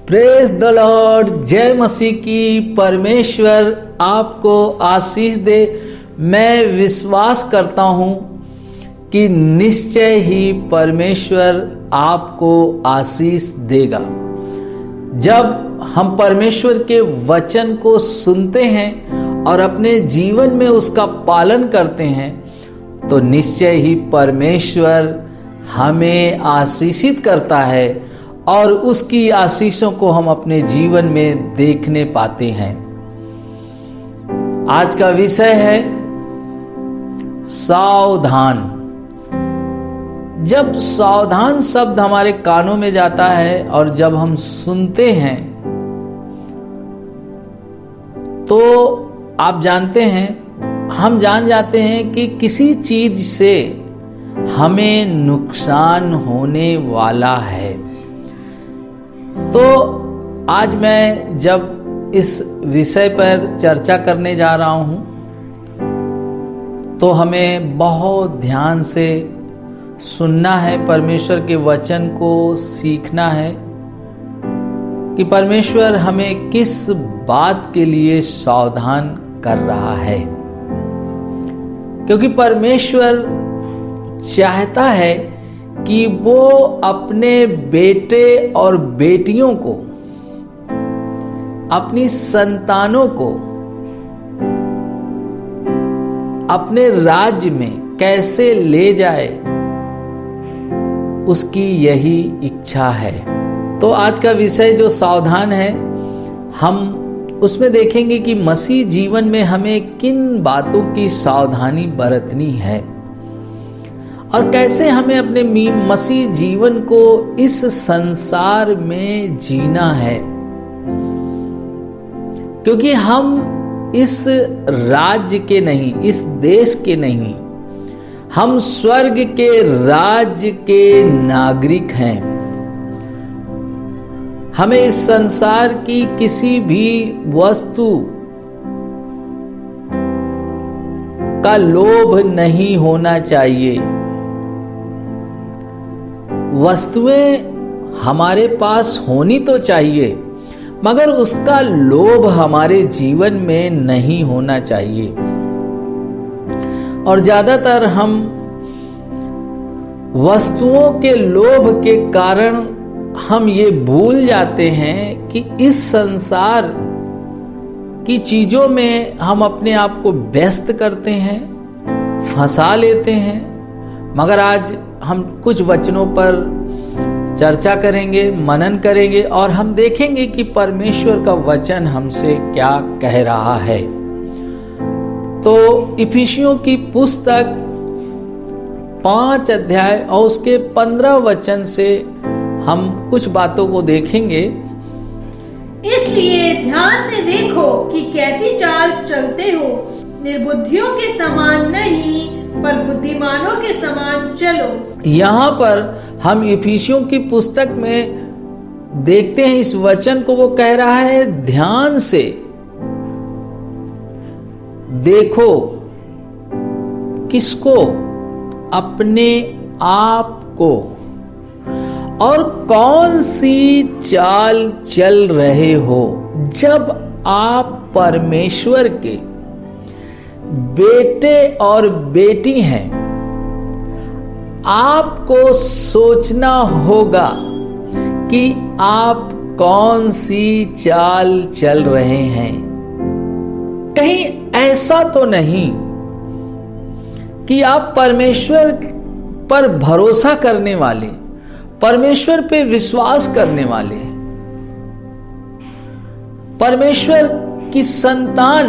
Praise the Lord. जय मसीह की। परमेश्वर आपको आशीष दे। मैं विश्वास करता हूँ कि निश्चय ही परमेश्वर आपको आशीष देगा। जब हम परमेश्वर के वचन को सुनते हैं और अपने जीवन में उसका पालन करते हैं तो निश्चय ही परमेश्वर हमें आशीषित करता है और उसकी आशीषों को हम अपने जीवन में देखने पाते हैं। आज का विषय है सावधान। जब सावधान शब्द हमारे कानों में जाता है और जब हम सुनते हैं तो आप जानते हैं, हम जान जाते हैं कि किसी चीज से हमें नुकसान होने वाला है। तो आज मैं जब इस विषय पर चर्चा करने जा रहा हूं तो हमें बहुत ध्यान से सुनना है, परमेश्वर के वचन को सीखना है कि परमेश्वर हमें किस बात के लिए सावधान कर रहा है। क्योंकि परमेश्वर चाहता है कि वो अपने बेटे और बेटियों को, अपनी संतानों को अपने राज्य में कैसे ले जाए, उसकी यही इच्छा है। तो आज का विषय जो सावधान है, हम उसमें देखेंगे कि मसीह जीवन में हमें किन बातों की सावधानी बरतनी है और कैसे हमें अपने मसीह जीवन को इस संसार में जीना है। क्योंकि हम इस राज्य के नहीं, इस देश के नहीं, हम स्वर्ग के राज्य के नागरिक हैं। हमें इस संसार की किसी भी वस्तु का लोभ नहीं होना चाहिए। वस्तुएं हमारे पास होनी तो चाहिए, मगर उसका लोभ हमारे जीवन में नहीं होना चाहिए। और ज्यादातर हम वस्तुओं के लोभ के कारण हम ये भूल जाते हैं कि इस संसार की चीजों में हम अपने आप को व्यस्त करते हैं, फंसा लेते हैं। मगर आज हम कुछ वचनों पर चर्चा करेंगे, मनन करेंगे और हम देखेंगे कि परमेश्वर का वचन हमसे क्या कह रहा है। तो इफिसियों की पुस्तक 5 अध्याय और उसके 15 वचन से हम कुछ बातों को देखेंगे। इसलिए ध्यान से देखो कि कैसी चाल चलते हो, निर्बुद्धियों के समान नहीं पर बुद्धिमानों के समान चलो। यहाँ पर हम इफिसियों की पुस्तक में देखते हैं इस वचन को, वो कह रहा है ध्यान से देखो। किसको? अपने आप को। और कौन सी चाल चल रहे हो जब आप परमेश्वर के बेटे और बेटी हैं। आपको सोचना होगा कि आप कौन सी चाल चल रहे हैं। कहीं ऐसा तो नहीं कि आप परमेश्वर पर भरोसा करने वाले, परमेश्वर पे विश्वास करने वाले, परमेश्वर की संतान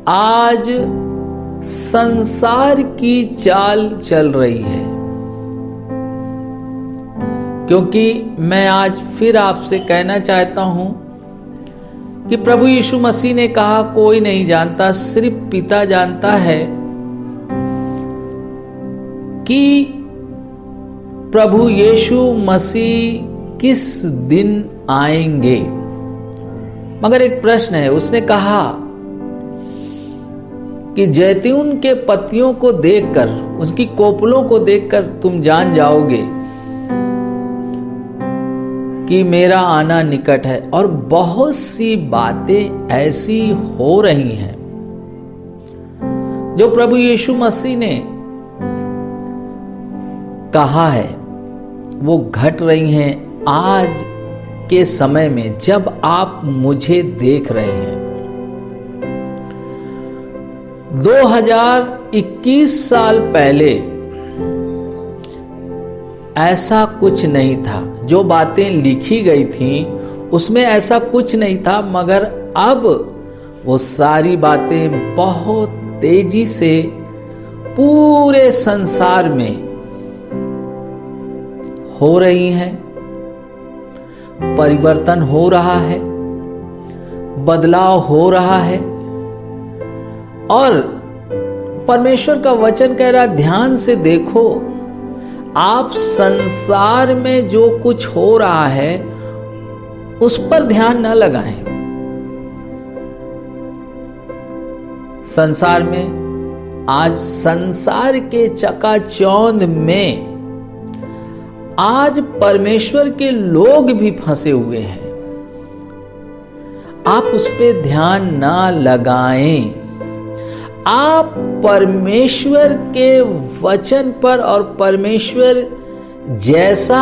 आज संसार की चाल चल रही है। क्योंकि मैं आज फिर आपसे कहना चाहता हूं कि प्रभु यीशु मसीह ने कहा, कोई नहीं जानता, सिर्फ पिता जानता है कि प्रभु यीशु मसीह किस दिन आएंगे। मगर एक प्रश्न है, उसने कहा कि जैतून के पत्तियों को देखकर, उसकी कोपलों को देखकर तुम जान जाओगे कि मेरा आना निकट है। और बहुत सी बातें ऐसी हो रही हैं जो प्रभु यीशु मसीह ने कहा है, वो घट रही हैं आज के समय में जब आप मुझे देख रहे हैं। 2021 साल पहले ऐसा कुछ नहीं था। जो बातें लिखी गई थीं उसमें ऐसा कुछ नहीं था, मगर अब वो सारी बातें बहुत तेजी से पूरे संसार में हो रही हैं। परिवर्तन हो रहा है, बदलाव हो रहा है। और परमेश्वर का वचन कह रहा, ध्यान से देखो, आप संसार में जो कुछ हो रहा है उस पर ध्यान न लगाएं। संसार में आज संसार के चकाचौंध में आज परमेश्वर के लोग भी फंसे हुए हैं। आप उस पर ध्यान ना लगाएं। आप परमेश्वर के वचन पर और परमेश्वर जैसा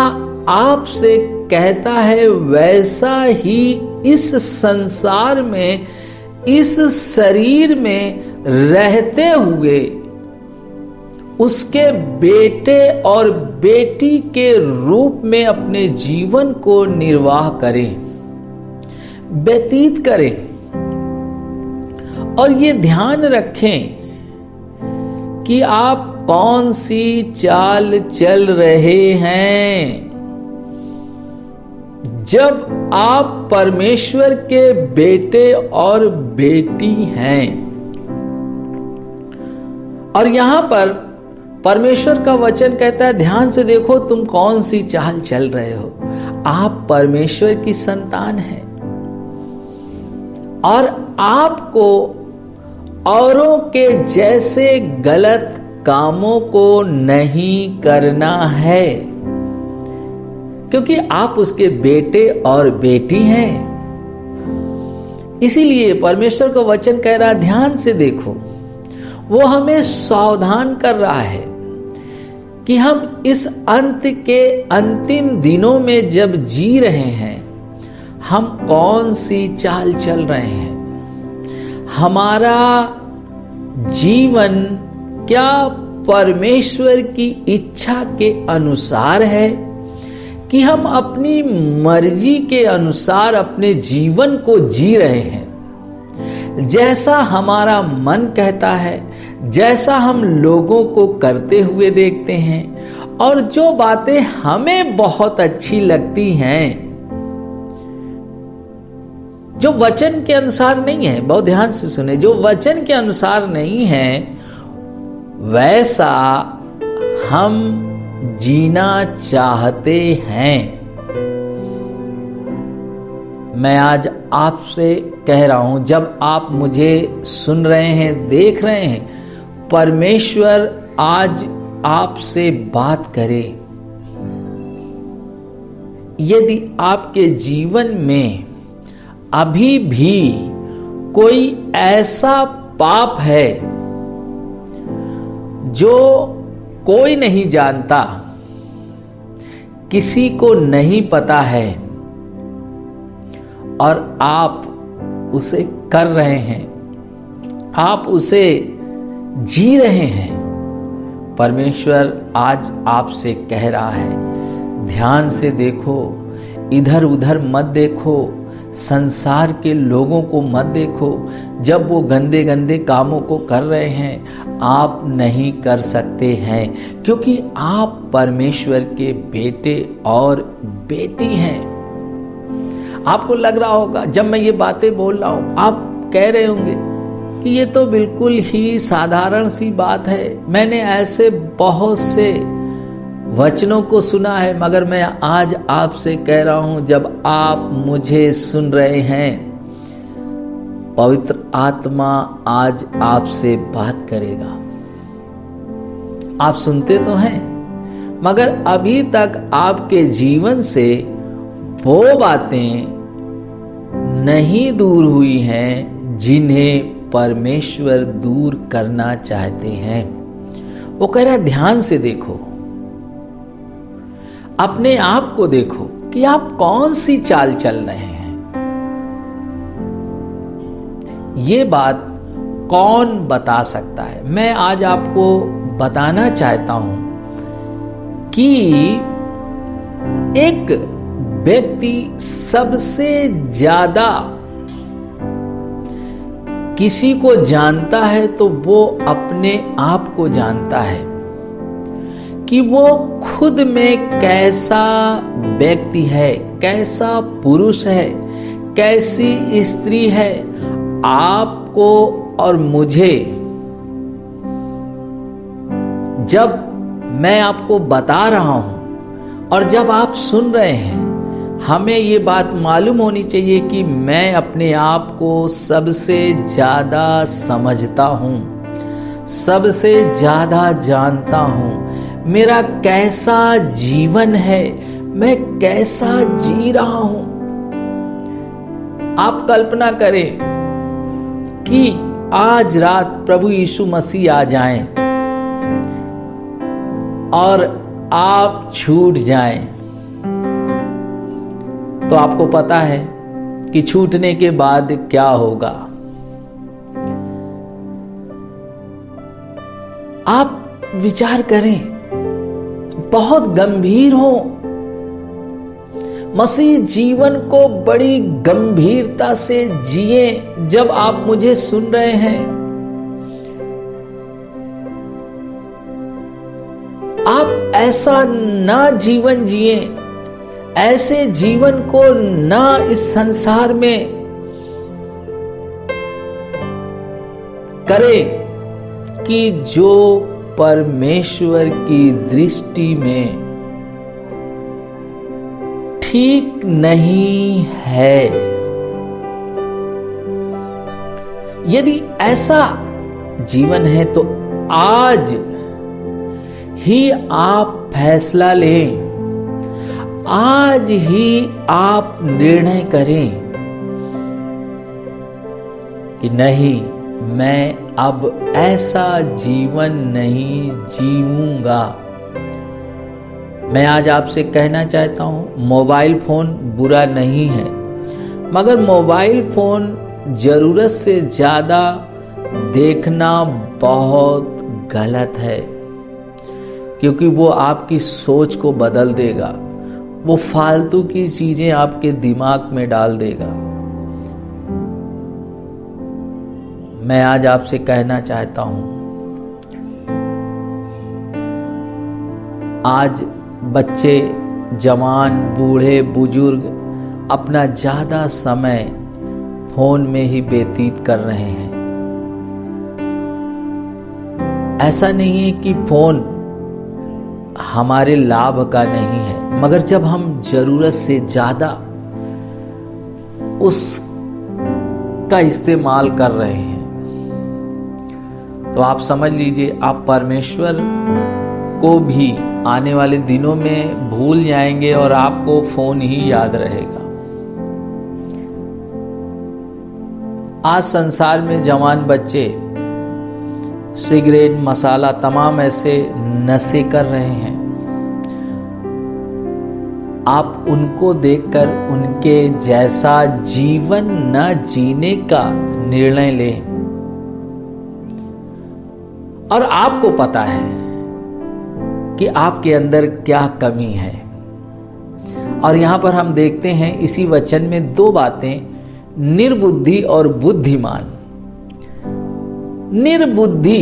आपसे कहता है वैसा ही इस संसार में, इस शरीर में रहते हुए उसके बेटे और बेटी के रूप में अपने जीवन को निर्वाह करें, व्यतीत करें। और ये ध्यान रखें कि आप कौन सी चाल चल रहे हैं। जब आप परमेश्वर के बेटे और बेटी हैं, और यहां पर परमेश्वर का वचन कहता है, ध्यान से देखो तुम कौन सी चाल चल रहे हो। आप परमेश्वर की संतान हैं और आपको औरों के जैसे गलत कामों को नहीं करना है, क्योंकि आप उसके बेटे और बेटी हैं। इसीलिए परमेश्वर का वचन कह रहा, ध्यान से देखो। वो हमें सावधान कर रहा है कि हम इस अंत के अंतिम दिनों में जब जी रहे हैं, हम कौन सी चाल चल रहे हैं। हमारा जीवन क्या परमेश्वर की इच्छा के अनुसार है कि हम अपनी मर्जी के अनुसार अपने जीवन को जी रहे हैं, जैसा हमारा मन कहता है, जैसा हम लोगों को करते हुए देखते हैं, और जो बातें हमें बहुत अच्छी लगती हैं, जो वचन के अनुसार नहीं है। बहुत ध्यान से सुने, जो वचन के अनुसार नहीं है वैसा हम जीना चाहते हैं। मैं आज आपसे कह रहा हूं, जब आप मुझे सुन रहे हैं, देख रहे हैं, परमेश्वर आज आपसे बात करे। यदि आपके जीवन में अभी भी कोई ऐसा पाप है जो कोई नहीं जानता, किसी को नहीं पता है, और आप उसे कर रहे हैं, आप उसे जी रहे हैं, परमेश्वर आज आपसे कह रहा है, ध्यान से देखो, इधर उधर मत देखो, संसार के लोगों को मत देखो। जब वो गंदे गंदे कामों को कर रहे हैं, आप नहीं कर सकते हैं, क्योंकि आप परमेश्वर के बेटे और बेटी हैं। आपको लग रहा होगा, जब मैं ये बातें बोल रहा हूं, आप कह रहे होंगे कि ये तो बिल्कुल ही साधारण सी बात है। मैंने ऐसे बहुत से वचनों को सुना है, मगर मैं आज आपसे कह रहा हूं, जब आप मुझे सुन रहे हैं, पवित्र आत्मा आज आपसे बात करेगा। आप सुनते तो हैं, मगर अभी तक आपके जीवन से वो बातें नहीं दूर हुई हैं जिन्हें परमेश्वर दूर करना चाहते हैं। वो कह रहा है ध्यान से देखो, अपने आप को देखो कि आप कौन सी चाल चल रहे हैं। ये बात कौन बता सकता है? मैं आज आपको बताना चाहता हूं कि एक व्यक्ति सबसे ज्यादा किसी को जानता है तो वो अपने आप को जानता है कि वो खुद में कैसा व्यक्ति है, कैसा पुरुष है, कैसी स्त्री है। आपको और मुझे जब मैं आपको बता रहा हूं और जब आप सुन रहे हैं, हमें ये बात मालूम होनी चाहिए कि मैं अपने आप को सबसे ज्यादा समझता हूं, सबसे ज्यादा जानता हूं। मेरा कैसा जीवन है, मैं कैसा जी रहा हूं। आप कल्पना करें कि आज रात प्रभु यीशु मसीह आ जाएं और आप छूट जाएं, तो आपको पता है कि छूटने के बाद क्या होगा। आप विचार करें, बहुत गंभीर हो। मसीह जीवन को बड़ी गंभीरता से जिए। जब आप मुझे सुन रहे हैं, आप ऐसा ना जीवन जिए, ऐसे जीवन को ना इस संसार में करें कि जो परमेश्वर की दृष्टि में ठीक नहीं है। यदि ऐसा जीवन है तो आज ही आप फैसला लें, आज ही आप निर्णय करें कि नहीं, मैं अब ऐसा जीवन नहीं जीऊंगा। मैं आज आपसे कहना चाहता हूं, मोबाइल फोन बुरा नहीं है, मगर मोबाइल फोन जरूरत से ज्यादा देखना बहुत गलत है, क्योंकि वो आपकी सोच को बदल देगा, वो फालतू की चीजें आपके दिमाग में डाल देगा। मैं आज आपसे कहना चाहता हूं, आज बच्चे, जवान, बूढ़े, बुजुर्ग अपना ज्यादा समय फोन में ही व्यतीत कर रहे हैं। ऐसा नहीं है कि फोन हमारे लाभ का नहीं है, मगर जब हम जरूरत से ज्यादा उसका इस्तेमाल कर रहे हैं तो आप समझ लीजिए आप परमेश्वर को भी आने वाले दिनों में भूल जाएंगे और आपको फोन ही याद रहेगा। आज संसार में जवान बच्चे सिगरेट, मसाला, तमाम ऐसे नशे कर रहे हैं। आप उनको देखकर उनके जैसा जीवन न जीने का निर्णय लें। और आपको पता है कि आपके अंदर क्या कमी है। और यहां पर हम देखते हैं इसी वचन में दो बातें, निर्बुद्धि और बुद्धिमान। निर्बुद्धि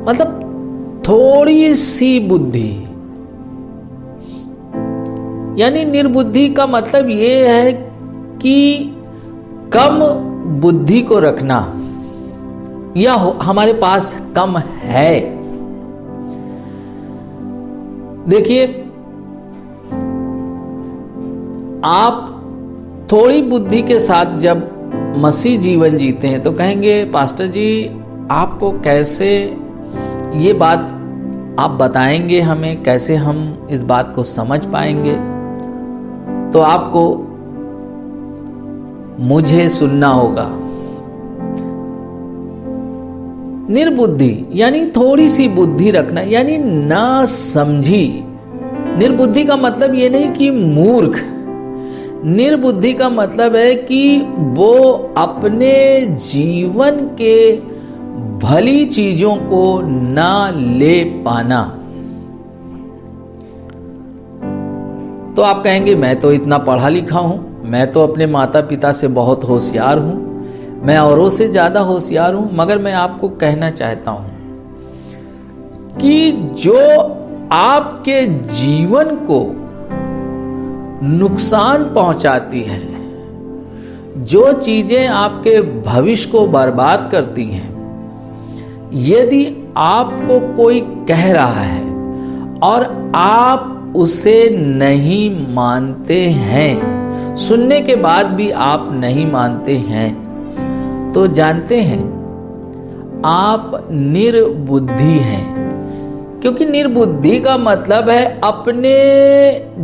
मतलब थोड़ी सी बुद्धि, यानी निर्बुद्धि का मतलब ये है कि कम बुद्धि को रखना, या हमारे पास कम है। देखिए, आप थोड़ी बुद्धि के साथ जब मसीह जीवन जीते हैं तो कहेंगे, पास्टर जी आपको कैसे ये बात आप बताएंगे हमें कैसे हम इस बात को समझ पाएंगे। तो आपको मुझे सुनना होगा। निर्बुद्धि यानी थोड़ी सी बुद्धि रखना, यानी ना समझी। निर्बुद्धि का मतलब ये नहीं कि मूर्ख, निर्बुद्धि का मतलब है कि वो अपने जीवन के भली चीजों को ना ले पाना। तो आप कहेंगे मैं तो इतना पढ़ा लिखा हूं, मैं तो अपने माता पिता से बहुत होशियार हूं, मैं औरों से ज्यादा होशियार हूं। मगर मैं आपको कहना चाहता हूं कि जो आपके जीवन को नुकसान पहुंचाती है, जो चीजें आपके भविष्य को बर्बाद करती हैं, यदि आपको कोई कह रहा है और आप उसे नहीं मानते हैं, सुनने के बाद भी आप नहीं मानते हैं, तो जानते हैं आप निर्बुद्धि हैं। क्योंकि निर्बुद्धि का मतलब है अपने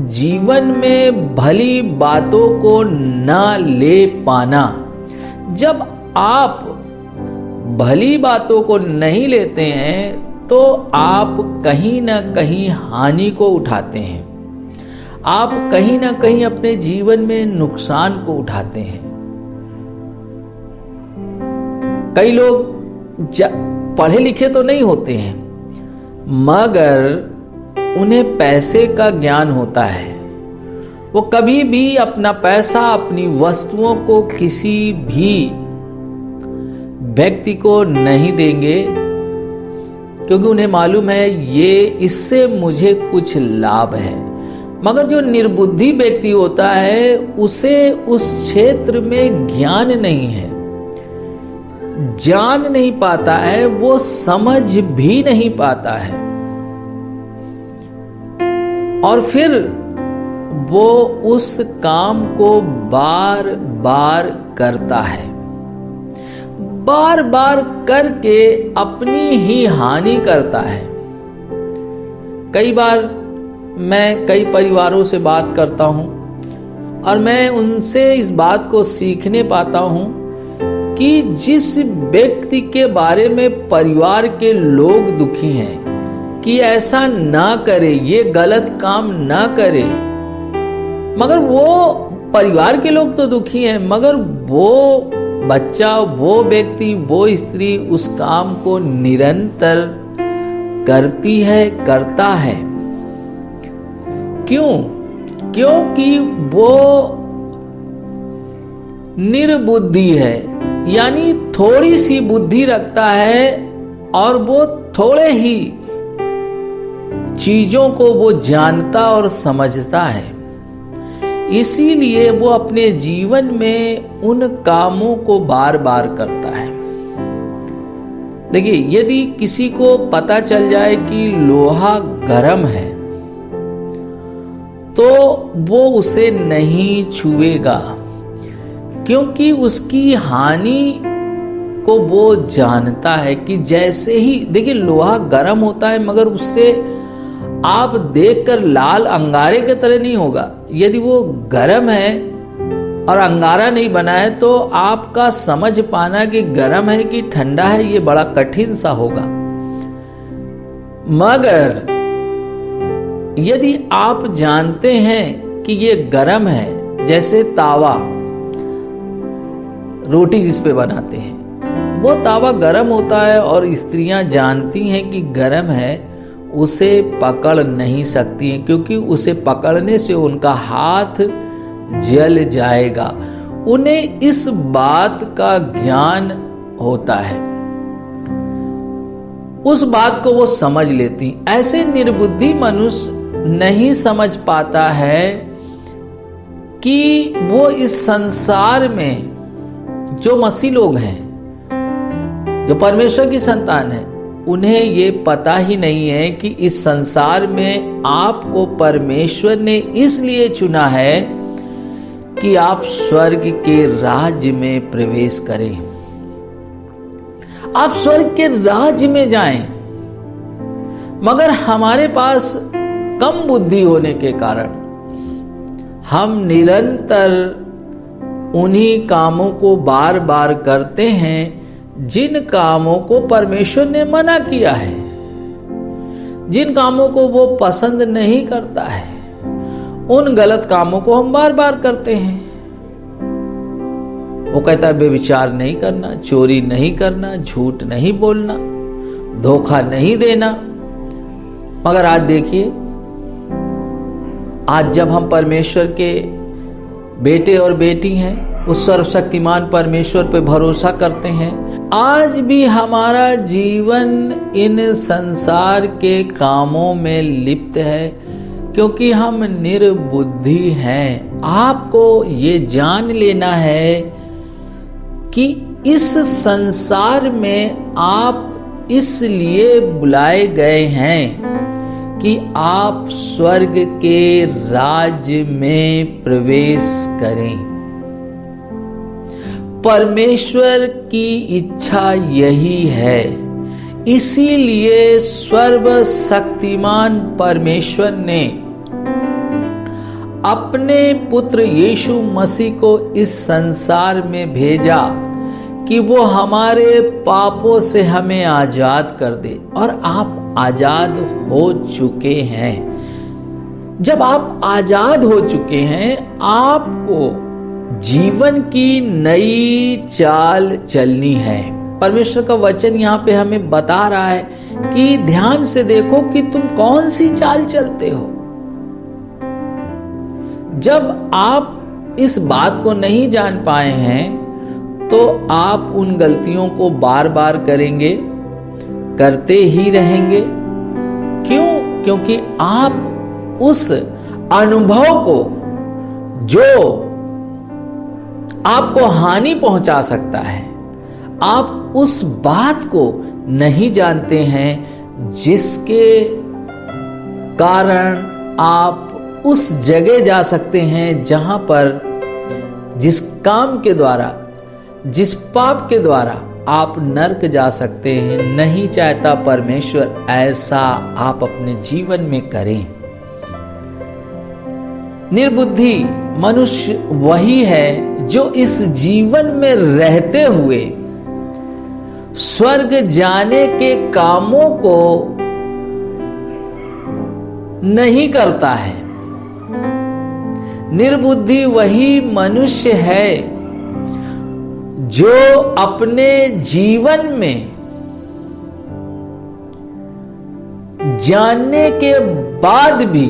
जीवन में भली बातों को ना ले पाना। जब आप भली बातों को नहीं लेते हैं तो आप कहीं ना कहीं हानि को उठाते हैं, आप कहीं ना कहीं अपने जीवन में नुकसान को उठाते हैं। कई लोग पढ़े लिखे तो नहीं होते हैं, मगर उन्हें पैसे का ज्ञान होता है। वो कभी भी अपना पैसा, अपनी वस्तुओं को किसी भी व्यक्ति को नहीं देंगे, क्योंकि उन्हें मालूम है ये इससे मुझे कुछ लाभ है। मगर जो निर्बुद्धि व्यक्ति होता है उसे उस क्षेत्र में ज्ञान नहीं है, जान नहीं पाता है, वो समझ भी नहीं पाता है, और फिर वो उस काम को बार बार करता है, बार बार करके अपनी ही हानि करता है। कई बार मैं कई परिवारों से बात करता हूं और मैं उनसे इस बात को सीखने पाता हूं कि जिस व्यक्ति के बारे में परिवार के लोग दुखी हैं कि ऐसा ना करे, ये गलत काम ना करे, मगर वो परिवार के लोग तो दुखी हैं, मगर वो बच्चा, वो व्यक्ति, वो स्त्री उस काम को निरंतर करती है, करता है। क्यों? क्योंकि वो निर्बुद्धि है, यानी थोड़ी सी बुद्धि रखता है और वो थोड़े ही चीजों को वो जानता और समझता है। इसीलिए वो अपने जीवन में उन कामों को बार बार करता है। देखिए, यदि किसी को पता चल जाए कि लोहा गर्म है तो वो उसे नहीं छुएगा, क्योंकि उसकी हानि को वो जानता है कि जैसे ही, देखिए, लोहा गर्म होता है मगर उससे आप देखकर लाल अंगारे की तरह नहीं होगा। यदि वो गर्म है और अंगारा नहीं बना है तो आपका समझ पाना कि गर्म है कि ठंडा है ये बड़ा कठिन सा होगा। मगर यदि आप जानते हैं कि ये गर्म है, जैसे तावा, रोटी जिस पे बनाते हैं, वो तावा गर्म होता है और स्त्रियां जानती हैं कि गर्म है, उसे पकड़ नहीं सकती हैं, क्योंकि उसे पकड़ने से उनका हाथ जल जाएगा। उन्हें इस बात का ज्ञान होता है, उस बात को वो समझ लेती। ऐसे निर्बुद्धि मनुष्य नहीं समझ पाता है कि वो इस संसार में जो मसीह लोग हैं, जो परमेश्वर की संतान है, उन्हें ये पता ही नहीं है कि इस संसार में आपको परमेश्वर ने इसलिए चुना है कि आप स्वर्ग के राज्य में प्रवेश करें, आप स्वर्ग के राज्य में जाएं। मगर हमारे पास कम बुद्धि होने के कारण हम निरंतर उन्हीं कामों को बार बार करते हैं जिन कामों को परमेश्वर ने मना किया है, जिन कामों को वो पसंद नहीं करता है, उन गलत कामों को हम बार बार करते हैं। वो कहता है बेविचार नहीं करना, चोरी नहीं करना, झूठ नहीं बोलना, धोखा नहीं देना। मगर आज देखिए, आज जब हम परमेश्वर के बेटे और बेटी हैं, उस सर्वशक्तिमान परमेश्वर पे भरोसा करते हैं, आज भी हमारा जीवन इन संसार के कामों में लिप्त है, क्योंकि हम निर्बुद्धि हैं। आपको ये जान लेना है कि इस संसार में आप इसलिए बुलाए गए हैं कि आप स्वर्ग के राज्य में प्रवेश करें। परमेश्वर की इच्छा यही है। इसीलिए सर्वशक्तिमान परमेश्वर ने अपने पुत्र यीशु मसीह को इस संसार में भेजा कि वो हमारे पापों से हमें आजाद कर दे। और आप आजाद हो चुके हैं। जब आप आजाद हो चुके हैं, आपको जीवन की नई चाल चलनी है। परमेश्वर का वचन यहाँ पे हमें बता रहा है कि ध्यान से देखो कि तुम कौन सी चाल चलते हो। जब आप इस बात को नहीं जान पाए हैं, तो आप उन गलतियों को बार बार करेंगे, करते ही रहेंगे। क्यों? क्योंकि आप उस अनुभव को जो आपको हानि पहुंचा सकता है, आप उस बात को नहीं जानते हैं जिसके कारण आप उस जगह जा सकते हैं जहां पर जिस काम के द्वारा, जिस पाप के द्वारा आप नर्क जा सकते हैं। नहीं चाहता परमेश्वर ऐसा आप अपने जीवन में करें। निर्बुद्धि मनुष्य वही है जो इस जीवन में रहते हुए स्वर्ग जाने के कामों को नहीं करता है। निर्बुद्धि वही मनुष्य है जो अपने जीवन में जानने के बाद भी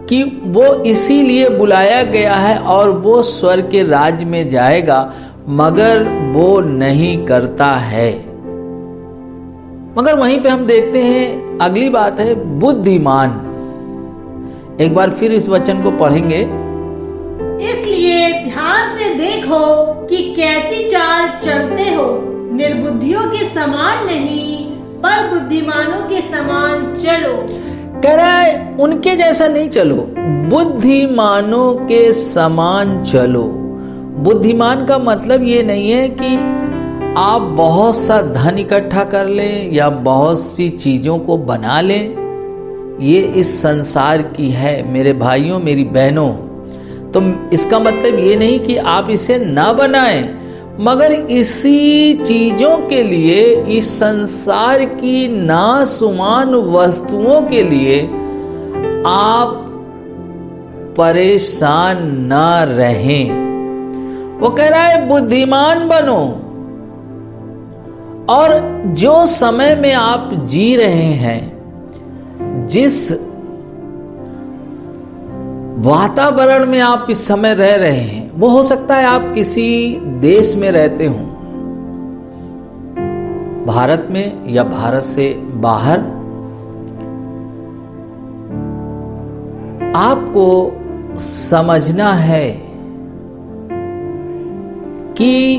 कि वो इसीलिए बुलाया गया है और वो स्वर्ग के राज्य में जाएगा, मगर वो नहीं करता है। मगर वहीं पे हम देखते हैं अगली बात है बुद्धिमान। एक बार फिर इस वचन को पढ़ेंगे। इसलिए ध्यान से देखो कि कैसी चाल चलते हो। निर्बुद्धियों के समान नहीं, पर बुद्धिमानों के समान चलो। कह रहा है उनके जैसा नहीं चलो, बुद्धिमानों के समान चलो। बुद्धिमान का मतलब ये नहीं है कि आप बहुत सा धन इकट्ठा कर लें या बहुत सी चीजों को बना लें। ये इस संसार की है मेरे भाइयों, मेरी बहनों। तो इसका मतलब ये नहीं कि आप इसे ना बनाएं, मगर इसी चीजों के लिए, इस संसार की नाशुमान वस्तुओं के लिए आप परेशान ना रहें। वो कह रहा है बुद्धिमान बनो। और जो समय में आप जी रहे हैं, जिस वातावरण में आप इस समय रह रहे हैं, वो हो सकता है आप किसी देश में रहते हों, भारत में या भारत से बाहर। आपको समझना है कि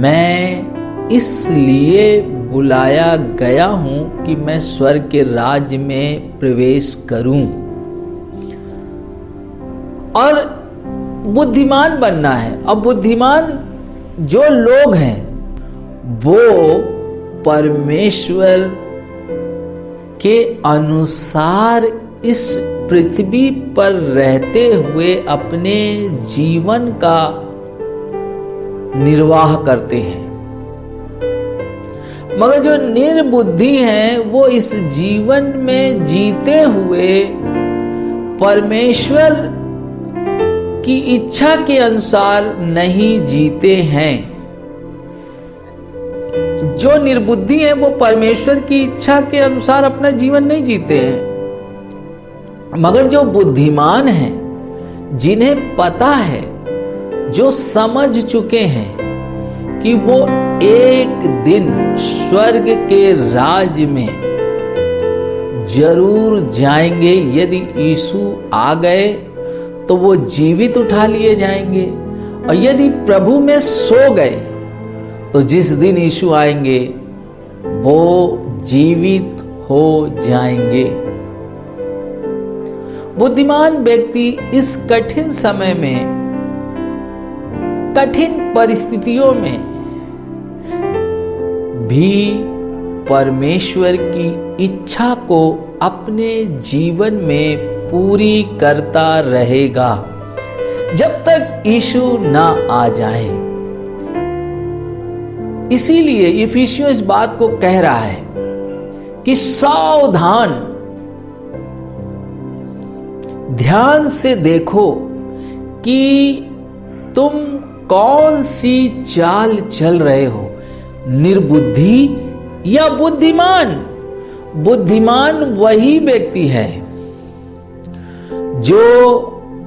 मैं इसलिए बुलाया गया हूं कि मैं स्वर्ग के राज्य में प्रवेश करूं, और बुद्धिमान बनना है। अब बुद्धिमान जो लोग हैं वो परमेश्वर के अनुसार इस पृथ्वी पर रहते हुए अपने जीवन का निर्वाह करते हैं। मगर जो निर्बुद्धि हैं वो इस जीवन में जीते हुए परमेश्वर की इच्छा के अनुसार नहीं जीते हैं। जो निर्बुद्धि हैं वो परमेश्वर की इच्छा के अनुसार अपना जीवन नहीं जीते हैं। मगर जो बुद्धिमान हैं, जिन्हें पता है, जो समझ चुके हैं कि वो एक दिन स्वर्ग के राज में जरूर जाएंगे, यदि यीशु आ गए तो वो जीवित उठा लिए जाएंगे, और यदि प्रभु में सो गए तो जिस दिन यीशु आएंगे वो जीवित हो जाएंगे। बुद्धिमान व्यक्ति इस कठिन समय में, कठिन परिस्थितियों में भी परमेश्वर की इच्छा को अपने जीवन में पूरी करता रहेगा जब तक यीशु ना आ जाए। इसीलिए इफिसियों इस बात को कह रहा है कि सावधान, ध्यान से देखो कि तुम कौन सी चाल चल रहे हो, निर्बुद्धि या बुद्धिमान। बुद्धिमान वही व्यक्ति है जो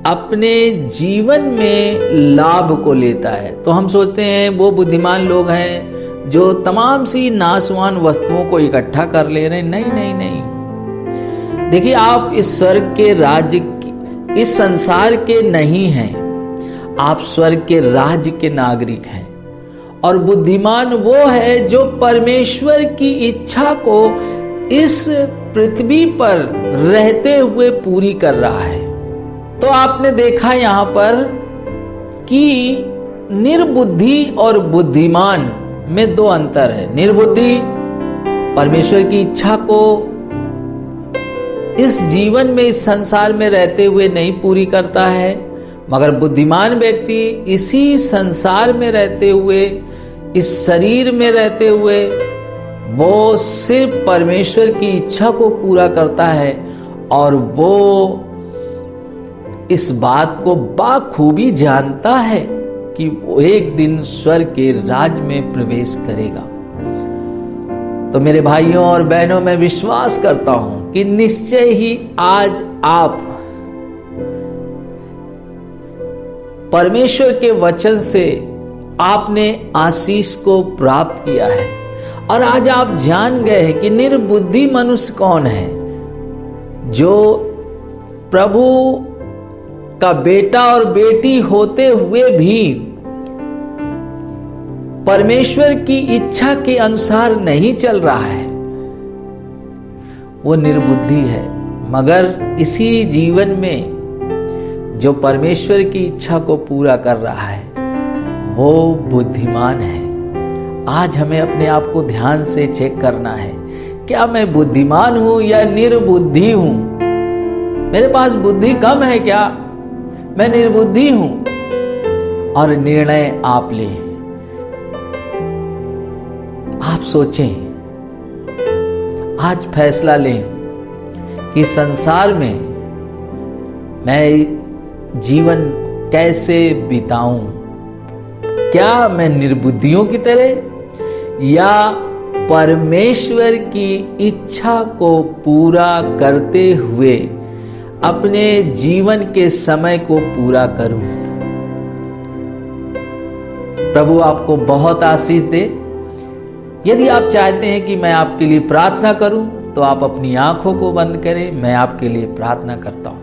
अपने जीवन में लाभ को लेता है। तो हम सोचते हैं वो बुद्धिमान लोग हैं जो तमाम सी नाशवान वस्तुओं को इकट्ठा कर ले रहे हैं। नहीं नहीं नहीं, देखिए, आप इस स्वर्ग के राज्य, इस संसार के नहीं हैं, आप स्वर्ग के राज्य के नागरिक हैं। और बुद्धिमान वो है जो परमेश्वर की इच्छा को इस पृथ्वी पर रहते हुए पूरी कर रहा है। तो आपने देखा यहां पर कि निर्बुद्धि और बुद्धिमान में दो अंतर है। निर्बुद्धि परमेश्वर की इच्छा को इस जीवन में, इस संसार में रहते हुए नहीं पूरी करता है, मगर बुद्धिमान व्यक्ति इसी संसार में रहते हुए, इस शरीर में रहते हुए, वो सिर्फ परमेश्वर की इच्छा को पूरा करता है और वो इस बात को बाखूबी जानता है कि वो एक दिन स्वर्ग के राज में प्रवेश करेगा। तो मेरे भाइयों और बहनों, मैं विश्वास करता हूं कि निश्चय ही आज आप परमेश्वर के वचन से आपने आशीष को प्राप्त किया है, और आज आप जान गए हैं कि निर्बुद्धि मनुष्य कौन है, जो प्रभु का बेटा और बेटी होते हुए भी परमेश्वर की इच्छा के अनुसार नहीं चल रहा है, वो निर्बुद्धि है। मगर इसी जीवन में जो परमेश्वर की इच्छा को पूरा कर रहा है वो बुद्धिमान है। आज हमें अपने आप को ध्यान से चेक करना है, क्या मैं बुद्धिमान हूं या निर्बुद्धि हूं? मेरे पास बुद्धि कम है क्या? मैं निर्बुद्धि हूं? और निर्णय आप लें, आप सोचें, आज फैसला लें कि संसार में मैं जीवन कैसे बिताऊं। क्या मैं निर्बुद्धियों की तरह या परमेश्वर की इच्छा को पूरा करते हुए अपने जीवन के समय को पूरा करूं? प्रभु आपको बहुत आशीष दे। यदि आप चाहते हैं कि मैं आपके लिए प्रार्थना करूं तो आप अपनी आंखों को बंद करें, मैं आपके लिए प्रार्थना करता हूं।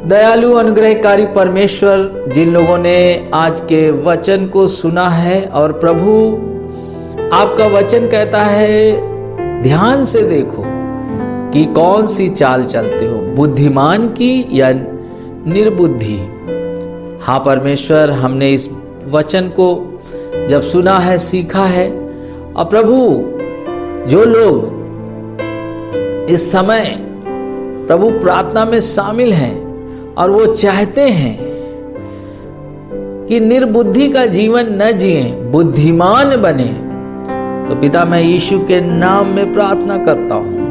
दयालु अनुग्रहकारी परमेश्वर, जिन लोगों ने आज के वचन को सुना है, और प्रभु आपका वचन कहता है ध्यान से देखो कि कौन सी चाल चलते हो, बुद्धिमान की या निर्बुद्धि। हाँ परमेश्वर, हमने इस वचन को जब सुना है, सीखा है, और प्रभु जो लोग इस समय प्रभु प्रार्थना में शामिल हैं और वो चाहते हैं कि निर्बुद्धि का जीवन न जिए, बुद्धिमान बने, तो पिता मैं यीशु के नाम में प्रार्थना करता हूं,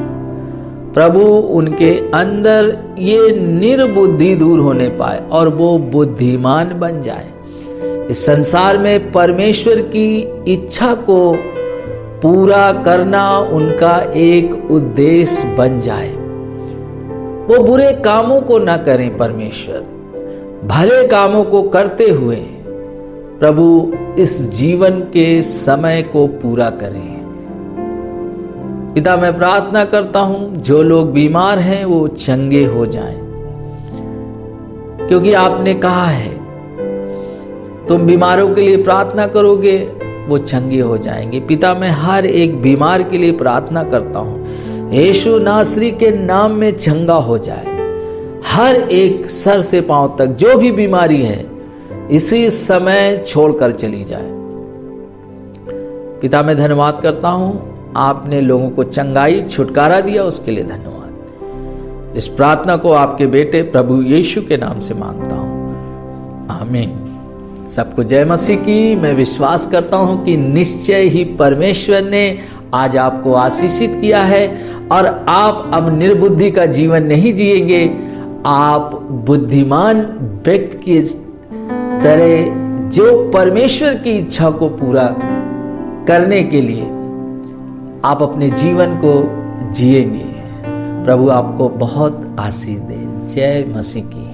प्रभु उनके अंदर ये निर्बुद्धि दूर होने पाए और वो बुद्धिमान बन जाए, इस संसार में परमेश्वर की इच्छा को पूरा करना उनका एक उद्देश्य बन जाए। वो बुरे कामों को ना करें परमेश्वर, भले कामों को करते हुए प्रभु इस जीवन के समय को पूरा करें। पिता मैं प्रार्थना करता हूं जो लोग बीमार हैं वो चंगे हो जाएं, क्योंकि आपने कहा है तुम बीमारों के लिए प्रार्थना करोगे वो चंगे हो जाएंगे। पिता मैं हर एक बीमार के लिए प्रार्थना करता हूं, यीशु नासरी के नाम में चंगा हो जाए। हर एक सर से पांव तक जो भी बीमारी है इसी समय छोड़कर चली जाए। पिता मैं धन्यवाद करता हूं, आपने लोगों को चंगाई छुटकारा दिया, उसके लिए धन्यवाद। इस प्रार्थना को आपके बेटे प्रभु यीशु के नाम से मांगता हूं, आमीन। सबको जय मसीह की। मैं विश्वास करता हूं कि निश्चय ही परमेश्वर ने आज आपको आशीषित किया है और आप अब निर्बुद्धि का जीवन नहीं जिएंगे, आप बुद्धिमान व्यक्ति की तरह जो परमेश्वर की इच्छा को पूरा करने के लिए आप अपने जीवन को जिएंगे। प्रभु आपको बहुत आशीष दे। जय मसीह की।